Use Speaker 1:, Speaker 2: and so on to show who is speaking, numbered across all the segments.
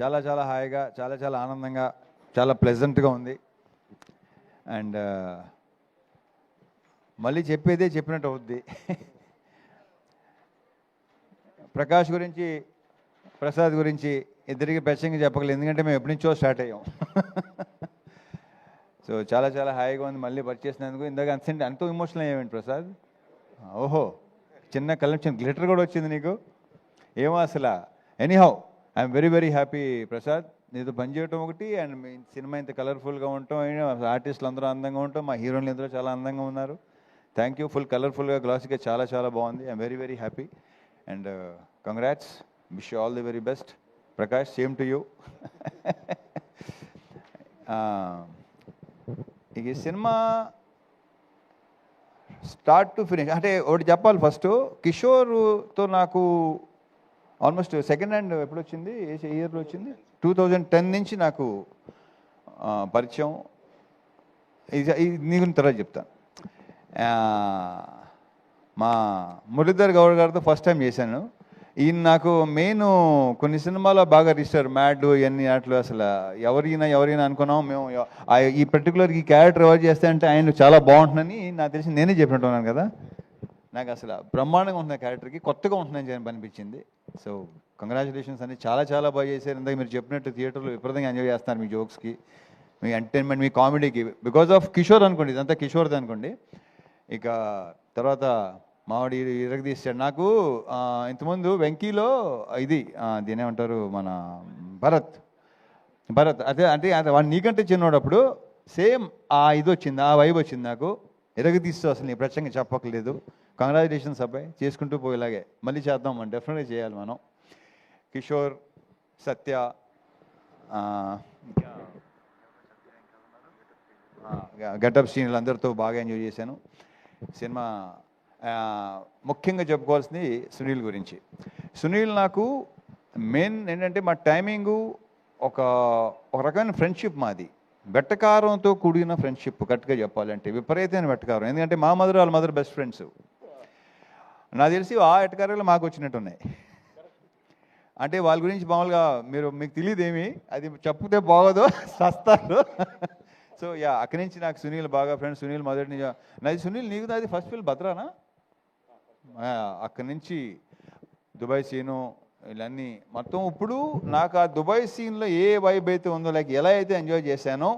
Speaker 1: చాలా చాలా హాయిగా, చాలా చాలా ఆనందంగా, చాలా ప్లెజెంట్గా ఉంది. అండ్ మళ్ళీ చెప్పేదే చెప్పినట్టు అవుద్ది. ప్రకాష్ గురించి, ప్రసాద్ గురించి ఇద్దరికి ప్రత్యేకంగా చెప్పగలేదు, ఎందుకంటే మేము ఎప్పటి నుంచో స్టార్ట్ అయ్యాం. సో చాలా చాలా హాయిగా ఉంది మళ్ళీ పరిచేసినందుకు. ఇందాక అంత ఎమోషనల్ అయ్యామండి ప్రసాద్. ఓహో, చిన్న కలెక్షన్ గ్లిటర్ కూడా వచ్చింది నీకు, ఏమో అసలు. Anyhow, I'm very very happy Prasad, నీతో పనిచేయటం ఒకటి, అండ్ మీ సినిమా ఇంత కలర్ఫుల్గా ఉండటం, ఆర్టిస్టులు అందరూ అందంగా ఉంటాం, మా హీరోయిన్లు అందరూ చాలా అందంగా ఉన్నారు. Thank you. ఫుల్ కలర్ఫుల్గా, గ్లాసీగా చాలా చాలా బాగుంది. I'm very very happy and congrats. Wish you all the very best. Prakash, same to you. ఇక ఈ సినిమా స్టార్ట్ టు ఫినిష్ అంటే ఒకటి చెప్పాలి. ఫస్ట్ కిషోర్తో నాకు ఆల్మోస్ట్ సెకండ్ హ్యాండ్ ఎప్పుడు వచ్చింది, ఏ ఇయర్లో వచ్చింది, 2010 నుంచి నాకు పరిచయం. ఇది నీ గురించి తర్వాత చెప్తాను. మా మురళీధర్ గౌడ్ గారితో ఫస్ట్ టైం చేశాను. ఈయన నాకు మెయిన్ కొన్ని సినిమాలో బాగా రిజిస్టర్, మ్యాడ్ ఇవన్నీ అట్లు అసలు ఎవరైనా అనుకున్నాం మేము. ఈ పర్టికులర్ ఈ క్యారెక్టర్ ఎవరు చేస్తే అంటే ఆయన చాలా బాగుంటుందని నాకు తెలిసి నేనే చెప్పినట్టున్నాను కదా. నాకు అసలు బ్రహ్మాండంగా ఉంటుంది క్యారెక్టర్కి, కొత్తగా ఉంటుందని అనిపించింది. సో కంగ్రాచులేషన్స్ అని, చాలా చాలా బాగా చేశారు. ఇందాక మీరు చెప్పినట్టు థియేటర్లో విపరీతంగా ఎంజాయ్ చేస్తున్నారు మీ జోక్స్కి, మీ ఎంటర్టైన్మెంట్, మీ కామెడీకి, బికాజ్ ఆఫ్ కిషోర్ అనుకోండి, ఇదంతా కిషోర్ది అనుకోండి. ఇక తర్వాత మావాడి ఇరగదీశాడు. నాకు ఇంతకుముందు వెంకీలో ఇది దీని ఏమంటారు, మన భరత్ అదే అంటే వాడు నీకంటే చిన్నోడు. అప్పుడు సేమ్ ఇది వచ్చింది, ఆ వైబ్ వచ్చింది నాకు. ఇరగదీస్తూ అసలు నీ ప్రత్యేకంగా చెప్పక్కర్లేదు. కంగ్రాచులేషన్స్ అబ్బాయి, చేసుకుంటూ పోయేలాగే మళ్ళీ చేద్దాం, మనం డెఫినెట్గా చేయాలి మనం. కిషోర్, సత్య, గెటప్ సీన్లు అందరితో బాగా ఎంజాయ్ చేశాను. సినిమా ముఖ్యంగా చెప్పుకోవాల్సింది సునీల్ గురించి. సునీల్ నాకు మెయిన్ ఏంటంటే మా టైమింగు ఒక రకమైన ఫ్రెండ్షిప్ మాది, వెట్టకారంతో కూడిన ఫ్రెండ్షిప్. కరెక్ట్గా చెప్పాలంటే విపరీతమైన వెట్టకారం. ఎందుకంటే మా మదర్ వాళ్ళ మదర్ బెస్ట్ ఫ్రెండ్స్. నాకు తెలిసి ఆ వెట్టకారాలు మాకు వచ్చినట్టు ఉన్నాయి. అంటే వాళ్ళ గురించి మామూలుగా మీకు తెలియదేమి, అది చెప్తే బాగోదు, సస్తారు. సో అక్కడి నుంచి నాకు సునీల్ బాగా ఫ్రెండ్స్. సునీల్ మొదటి నుంచి నాది సునీల్, నీకు నాది ఫస్ట్ ఫిల్మ్ భద్రానా. అక్కడి నుంచి దుబాయ్ సీను ఇవన్నీ మొత్తం. ఇప్పుడు నాకు ఆ దుబాయ్ సీన్లో ఏ వైబ్ అయితే ఉందో, లైక్ ఎలా అయితే ఎంజాయ్ చేశానో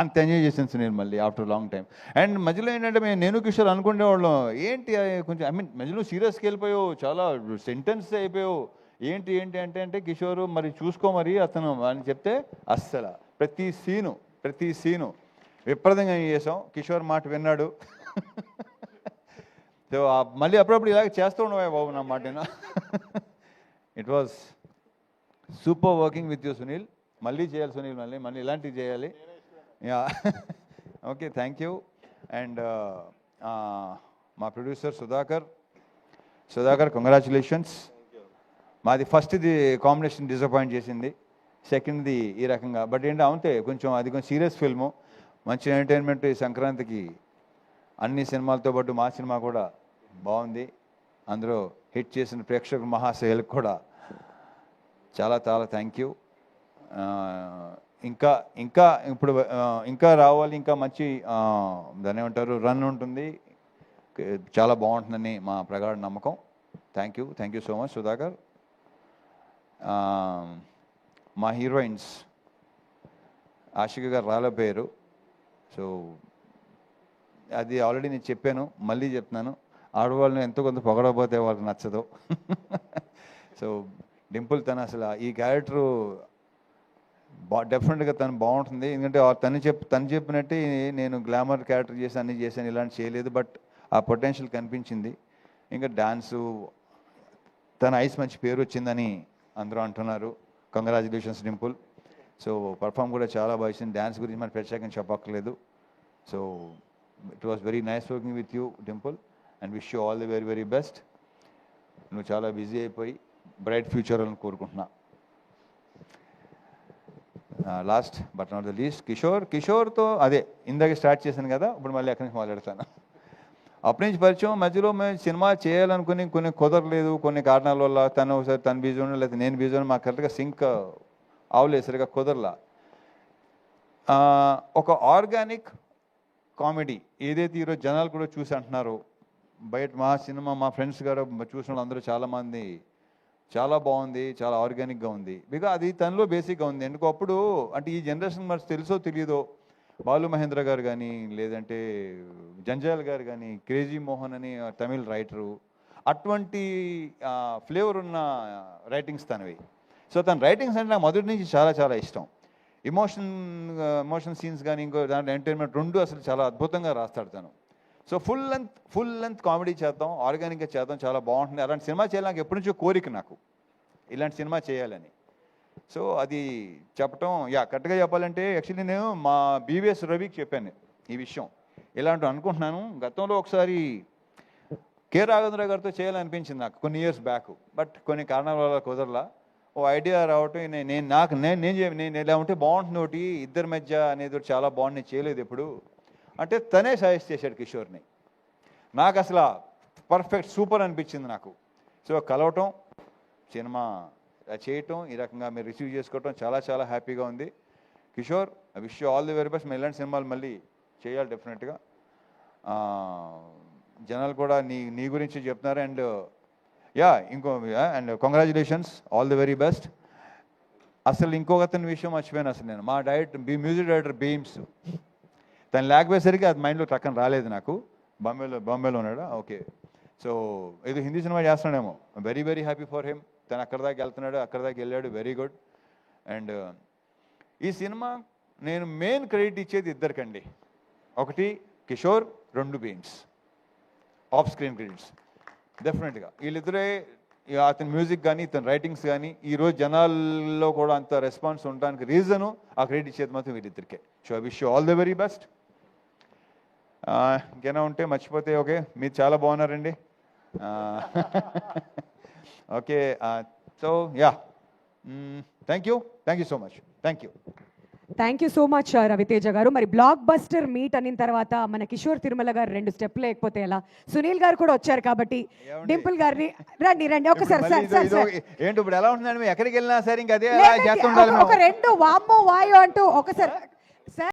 Speaker 1: అంత ఎంజాయ్ చేశాను సునీల్ మళ్ళీ ఆఫ్టర్ లాంగ్ టైం. అండ్ మధ్యలో ఏంటంటే నేను కిషోర్ అనుకునేవాళ్ళం, ఏంటి కొంచెం మధ్యలో సీరియస్కి వెళ్ళిపోయావు, చాలా సెంటెన్స్ అయిపోయావు, ఏంటి అంటే కిషోర్ మరి చూసుకో మరి అతను అని చెప్తే అస్సలు ప్రతి సీను విపరీతంగా చేసాం. కిషోర్ మాట విన్నాడు. సో మళ్ళీ అప్పుడప్పుడు ఇలాగ చేస్తూ ఉండవా బాబు నా మాట. It was super working with you Sunil. మళ్ళీ చేయాలి సునీల్, మళ్ళీ ఇలాంటివి చేయాలి. Okay, thank you. అండ్ మా ప్రొడ్యూసర్ సుధాకర్ కంగ్రాచులేషన్స్. మాది ఫస్ట్ది కాంబినేషన్ డిసప్పాయింట్ చేసింది, సెకండ్ది ఈ రకంగా. బట్ అవుతే కొంచెం అది కొంచెం సీరియస్ ఫిల్ము, మంచి ఎంటర్టైన్మెంట్. ఈ సంక్రాంతికి అన్ని సినిమాలతో పాటు మా సినిమా కూడా బాగుంది. అందులో హిట్ చేసిన ప్రేక్షకుల మహాశైలకు కూడా చాలా చాలా థ్యాంక్ యూ. ఇంకా రావాలి, ఇంకా మంచి దాన్ని ఏమంటారు రన్ ఉంటుంది, చాలా బాగుంటుందని మా ప్రగాఢ నమ్మకం. Thank you so much Sudhakar. మా హీరోయిన్స్ ఆషిక గారు రాలేపోయారు. సో అది ఆల్రెడీ నేను చెప్పాను, మళ్ళీ చెప్తున్నాను. ఆడవాళ్ళని ఎంతో కొంత పొగడకపోతే వాళ్ళకి నచ్చదు. సో డింపుల్ తను అసలు ఈ క్యారెక్టరు డెఫినెట్గా తను బాగుంటుంది. ఎందుకంటే తను చెప్పినట్టే నేను గ్లామర్ క్యారెక్టర్ అన్నీ చేశాను, ఇలాంటి చేయలేదు. బట్ ఆ పొటెన్షియల్ కనిపించింది. ఇంకా డాన్సు, తన ఐస్ మంచి పేరు వచ్చిందని అందరూ అంటున్నారు. కంగ్రాచులేషన్స్ డింపుల్. సో పర్ఫామ్ కూడా చాలా బాగా ఇచ్చింది. డ్యాన్స్ గురించి మనం ప్రత్యేకంగా చెప్పక్కర్లేదు. So it was very nice working with you Dimple and wish you all the very very best. నువ్వు చాలా బిజీ అయిపోయి బ్రైట్ ఫ్యూచర్ అని కోరుకుంటున్నా. Last but not the least కిషోర్తో అదే ఇందాక స్టార్ట్ చేశాను కదా, ఇప్పుడు మళ్ళీ అక్కడి నుంచి మాట్లాడతాను. అప్పటి నుంచి పరిచయం. మధ్యలో మేము సినిమా చేయాలనుకుని కొన్ని కుదరలేదు, కొన్ని కారణాల వల్ల. తను ఒకసారి తను బిజీ ఉండడం, లేకపోతే నేను బిజీ ఉండడం, మాకు కరెక్ట్గా సింక్ అవలేదు, సరిగా కుదరలా. ఒక ఆర్గానిక్ కామెడీ ఏదైతే ఈరోజు జనాలు కూడా చూసి అంటున్నారు, బయట మా సినిమా మా ఫ్రెండ్స్ గారు చూసిన వాళ్ళందరూ చాలామంది చాలా బాగుంది, చాలా ఆర్గానిక్గా ఉంది. బికాజ్ అది తనలో బేసిక్గా ఉంది. ఎందుకు అప్పుడు అంటే ఈ జనరేషన్ మరి తెలుసో తెలియదో, బాలు మహేంద్ర గారు కానీ, లేదంటే జంజాల్ గారు కానీ, క్రేజీ మోహన్ అని తమిళ్ రైటరు, అటువంటి ఫ్లేవర్ ఉన్న రైటింగ్స్ తనవి. సో తన రైటింగ్స్ అంటే నాకు మొదటి నుంచి చాలా చాలా ఇష్టం. ఎమోషన్ సీన్స్ కానీ ఇంకో దాంట్లో ఎంటర్టైన్మెంట్ రెండు అసలు చాలా అద్భుతంగా రాస్తాడు తను. సో ఫుల్ లెంత్ కామెడీ చేద్దాం, ఆర్గానిక్గా చేద్దాం, చాలా బాగుంటుంది. అలాంటి సినిమా చేయాలి నాకు ఎప్పటి నుంచో కోరిక, నాకు ఇలాంటి సినిమా చేయాలని. సో అది చెప్పటం కరెక్ట్గా చెప్పాలంటే యాక్చువల్లీ నేను మా బీవీఎస్ రవికి చెప్పాను ఈ విషయం, ఇలాంటి అనుకుంటున్నాను. గతంలో ఒకసారి కె రాఘవేంద్ర గారితో చేయాలనిపించింది నాకు కొన్ని ఇయర్స్ బ్యాక్, బట్ కొన్ని కారణాల వల్ల కుదరలా. ఓ ఐడియా రావటం, నేను ఇలా ఉంటే బాగుంటుంది ఒకటి ఇద్దరి మధ్య అనేది చాలా బాగుంది, నేను చేయలేదు ఎప్పుడు అంటే తనే సజెస్ట్ చేశాడు కిషోర్ని. నాకు అసలు పర్ఫెక్ట్ సూపర్ అనిపించింది నాకు. సో కలవటం, సినిమా చేయటం, ఈ రకంగా మీరు రిసీవ్ చేసుకోవటం చాలా చాలా హ్యాపీగా ఉంది. Kishore, I wish you all the very best. ఇలాంటి సినిమాలు మళ్ళీ చేయాలి డెఫినెట్గా. జనాలు కూడా నీ గురించి చెప్తున్నారు. And congratulations, all the very best. అసలు ఇంకొకతని విషయం మర్చిపోయాను అసలు నేను. మా మ్యూజిక్ డైరెక్టర్ బీమ్స్, తను లేకపోయేసరికి అది మైండ్లో టక్కన రాలేదు నాకు. బాంబేలో ఉన్నాడా? ఓకే. సో ఏదో హిందీ సినిమా చేస్తున్నాడేమో. Very very happy for him. తను అక్కడ దాకా వెళ్తున్నాడు, అక్కడ దాకా వెళ్ళాడు, వెరీ గుడ్. అండ్ ఈ సినిమా నేను మెయిన్ క్రెడిట్ ఇచ్చేది ఇద్దరికండి. ఒకటి కిషోర్, రెండు బీమ్స్. ఆఫ్ స్క్రీన్ క్రెడిట్స్ డెఫినెట్గా వీళ్ళిద్దరే. అతని మ్యూజిక్ కానీ ఇతని రైటింగ్స్ కానీ ఈరోజు జనాల్లో కూడా అంత రెస్పాన్స్ ఉండడానికి రీజను ఆ క్రెడిట్ ఇచ్చేది మాత్రం వీళ్ళిద్దరికే. So I wish you all the very best. ఇంకేనా ఉంటే మర్చిపోతే ఓకే, మీరు చాలా బాగున్నారండి. Okay, so thank you so much.
Speaker 2: Thank you so much Raviteja garu. మరి బ్లాక్ బస్టర్ మీట్ అయిన తర్వాత మన కిషోర్ తిరుమల గారు 2 స్టెప్ లేకపోతే ఎలా? సునీల్ గారు కూడా వచ్చారు కాబట్టి డింపుల్ గారిని రండి ఒకసారి.
Speaker 1: ఏంటి ఇప్పుడు ఎలా ఉంటుందండి? ఎక్కడికి వెళ్ళినా సరే ఇంకా అదే
Speaker 2: ఒక 2 వామ్మో వాయో అంటూ ఒకసారి